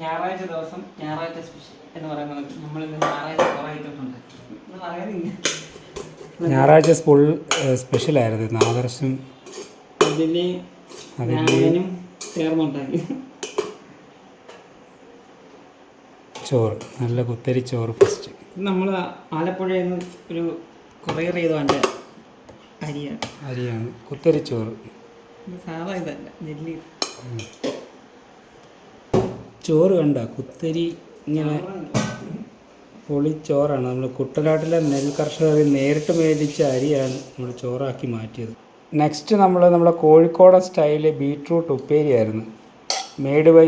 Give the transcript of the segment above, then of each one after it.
ഞായറാഴ്ച ദിവസം ഞായറാഴ്ച സ്പെഷ്യൽ എന്ന് പറയുന്നത് നമ്മളിന്ന് ഞായറാഴ്ച കുറേ ഐറ്റംസ് ഉണ്ട്. ഞായറാഴ്ച സ്കൂൾ സ്പെഷ്യലായിരുന്നു ആദർശം ഞാനും ചേർന്നുണ്ടാക്കി ചോറ്, നല്ല കുത്തരി ചോറ് ഫസ്റ്റ്. നമ്മൾ ആലപ്പുഴയിൽ നിന്ന് ഒരു കൊറിയർ ചെയ്ത് വേണ്ട അരിയാണ് കുത്തരി ചോറ്. സാധാ ഇതല്ല, നെല്ലി ചോറ് കണ്ട കുത്തരി ഇങ്ങനെ പൊളിച്ചോറാണ്. നമ്മൾ കുട്ടനാട്ടിലെ നെൽ കർഷകർ നേരിട്ട് മേടിച്ച അരിയാണ് നമ്മൾ ചോറാക്കി മാറ്റിയത്. നെക്സ്റ്റ് നമ്മളെ കോഴിക്കോടൻ സ്റ്റൈല് ബീട്രൂട്ട് ഉപ്പേരിയായിരുന്നു, മെയ്ഡ് ബൈ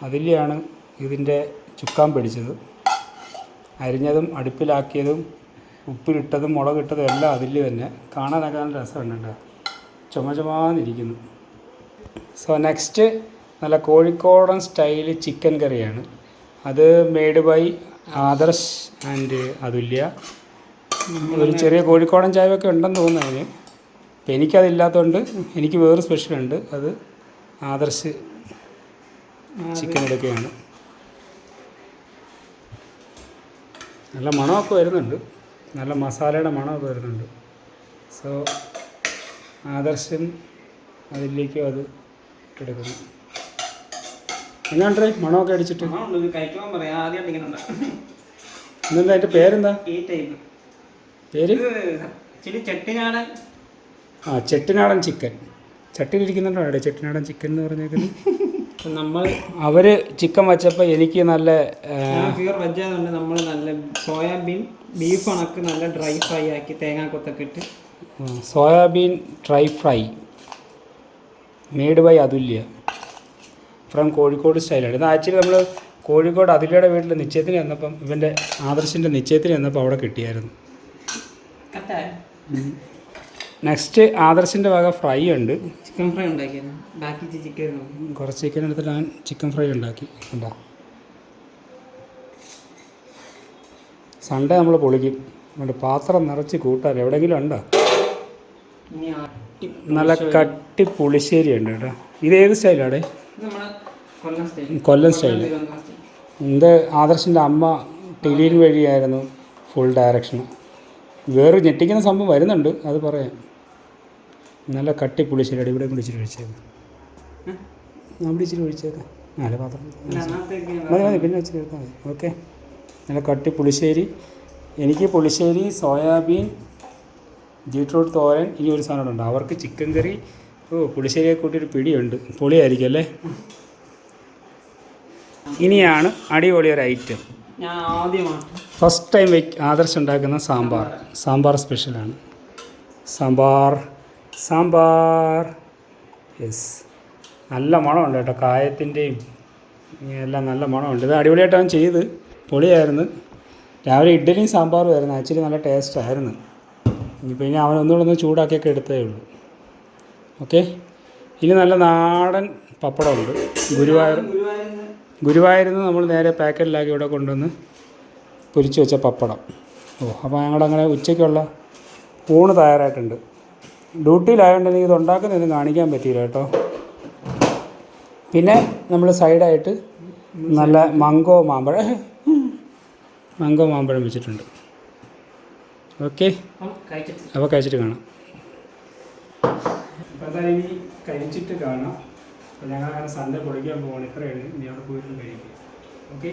അതുല്യാണ് ഇതിൻ്റെ ചുക്കാൻ പിടിച്ചത്. അരിഞ്ഞതും അടുപ്പിലാക്കിയതും ഉപ്പിലിട്ടതും മുളകിട്ടതും എല്ലാം അതുല്യ തന്നെ. കാണാനൊക്കെ നല്ല രസമുണ്ട്, ചുമചുമാന്നിരിക്കുന്നു. സോ നെക്സ്റ്റ് നല്ല കോഴിക്കോടൻ സ്റ്റൈല് ചിക്കൻ കറിയാണ്. അത് മെയ്ഡ് ബൈ ആദർശ് ആൻഡ് അതുല്യ. ഒരു ചെറിയ കോഴിക്കോടൻ ചായയൊക്കെ ഉണ്ടെന്ന് തോന്നുന്നു അതിന്. അപ്പം എനിക്കതില്ലാത്തതുകൊണ്ട് എനിക്ക് വേറെ സ്പെഷ്യലുണ്ട്, അത് ആദർശ് ചിക്കൻ എടുക്കുകയാണ്. നല്ല മണമൊക്കെ വരുന്നുണ്ട്, നല്ല മസാലയുടെ മണമൊക്കെ വരുന്നുണ്ട്. സോ ആദർശം അതിലേക്കും അത് എടുക്കുന്നു. എങ്ങാണ്ടേ മണമൊക്കെ അടിച്ചിട്ട് കഴിക്കാൻ പറയാം. ആദ്യം ഇന്നെന്താ അതിൻ്റെ പേരെന്താ? ഈ ടൈപ്പ് പേര് ചെട്ടിനാടൻ. ചെട്ടിനാടൻ ചിക്കൻ. ചട്ടിയിലിരിക്കുന്നുണ്ടോ അവിടെ ചെട്ടിനാടൻ ചിക്കൻ എന്ന് പറഞ്ഞേക്കുന്നത്? അവർ ചിക്കൻ വച്ചപ്പോൾ എനിക്ക് നല്ല പ്യൂർ വെജ് ആയതുകൊണ്ട് നമ്മൾ നല്ല സോയാബീൻ ബീഫ് ഉണക്ക് നല്ല ഡ്രൈ ഫ്രൈ ആക്കി തേങ്ങാക്കൊത്തൊക്കെ ഇട്ട് soyabean dry fry made by Athulya from Kozhikode സ്റ്റൈലാണ്. ഇത് ആക്ച്വലി നമ്മൾ കോഴിക്കോട് അതുല്യയുടെ വീട്ടിൽ നിശ്ചയത്തിന് ചെന്നപ്പം ഇവൻ്റെ ആദർശിൻ്റെ നിശ്ചയത്തിന് ചെന്നപ്പോൾ അവിടെ കിട്ടിയായിരുന്നു. നെക്സ്റ്റ് ആദർശിൻ്റെ വക ഫ്രൈ ഉണ്ട്, ചിക്കൻ ഫ്രൈ ഉണ്ടാക്കിയായിരുന്നു. ബാക്കി ചിക്കൻ കുറച്ച് ചിക്കൻ എടുത്തിട്ട് ഞാൻ ചിക്കൻ ഫ്രൈ ഉണ്ടാക്കി. ഉണ്ടോ സൺഡേ നമ്മൾ പൊളിക്കും, അതുകൊണ്ട് പാത്രം നിറച്ച് കൂട്ടാൻ എവിടെയെങ്കിലും ഉണ്ടോ? നല്ല കട്ടി പുളിശ്ശേരി ഉണ്ട് കേട്ടോ. ഇത് ഏത് സ്റ്റൈലാണ്? കൊല്ലം സ്റ്റൈല്. ഇത് ആദർശിൻ്റെ അമ്മ ടെലീൻ വഴിയായിരുന്നു ഫുൾ ഡയറക്ഷൻ. വേറെ ഞെട്ടിക്കുന്ന സംഭവം വരുന്നുണ്ട്, അത് പറയാം. നല്ല കട്ടി പുളിശ്ശേരി അടിപൊളി കുടിച്ചിട്ട് ഒഴിച്ചേക്കാം. അവിടെ ഇച്ചിരി ഒഴിച്ചേക്കാം. നല്ല പാത്രം മതി പിന്നെ വെച്ചിട്ട് എടുത്താൽ മതി. ഓക്കെ, നല്ല കട്ടി പുളിശ്ശേരി. എനിക്ക് പുളിശ്ശേരി, സോയാബീൻ, ബീട്രൂട്ട് തോരൻ, ഇനി ഒരു സാധനം ഉണ്ട് അവർക്ക് ചിക്കൻ കറി. പുളിശ്ശേരിയെ കൂട്ടിയൊരു പിടിയുണ്ട്, പൊളിയായിരിക്കും അല്ലേ? ഇനിയാണ് അടിപൊളി ഒരു ഐറ്റം. ഫസ്റ്റ് ടൈം ആദർശ് ഉണ്ടാക്കുന്ന സാമ്പാർ സ്പെഷ്യലാണ്. സാമ്പാർ യെസ്, നല്ല മണമുണ്ട് കേട്ടോ, കായത്തിൻ്റെയും എല്ലാം നല്ല മണമുണ്ട്. ഇത് അടിപൊളിയായിട്ട് അവൻ ചെയ്ത് പൊളിയായിരുന്നു. രാവിലെ ഇഡ്ഡലിയും സാമ്പാറും ആയിരുന്നു, ആക്ച്വലി നല്ല ടേസ്റ്റായിരുന്നു. ഇനിയിപ്പോൾ ഇനി അവനൊന്നുകൂടെ ചൂടാക്കിയൊക്കെ എടുത്തേ ഉള്ളൂ. ഓക്കെ, ഇനി നല്ല നാടൻ പപ്പടമുണ്ട്. ഗുരുവായൂരിൽ നമ്മൾ നേരെ പാക്കറ്റിലാക്കി ഇവിടെ കൊണ്ടുവന്ന് പൊരിച്ച് വെച്ച പപ്പടം. അപ്പോൾ ഞങ്ങളങ്ങനെ ഉച്ചയ്ക്കുള്ള ഊണ് തയ്യാറായിട്ടുണ്ട്. ഡ്യൂട്ടിയിലായതുകൊണ്ട് എനിക്ക് ഇത് ഉണ്ടാക്കുന്നതൊന്നും കാണിക്കാൻ പറ്റിയില്ല കേട്ടോ. പിന്നെ നമ്മൾ സൈഡായിട്ട് നല്ല മംഗോ മാമ്പഴം വെച്ചിട്ടുണ്ട്. ഓക്കെ, അപ്പോൾ കഴിച്ചിട്ട് കാണാം. അപ്പോൾ എന്തായാലും ഇനി കഴിച്ചിട്ട് കാണാം. അപ്പോൾ ഞങ്ങളങ്ങനെ സൺഡേ പൊളിക്കാൻ പോകണം. ഇത്രയുണ്ട്, ഇനി അവിടെ പോയിട്ട് കഴിക്കും. ഓക്കെ.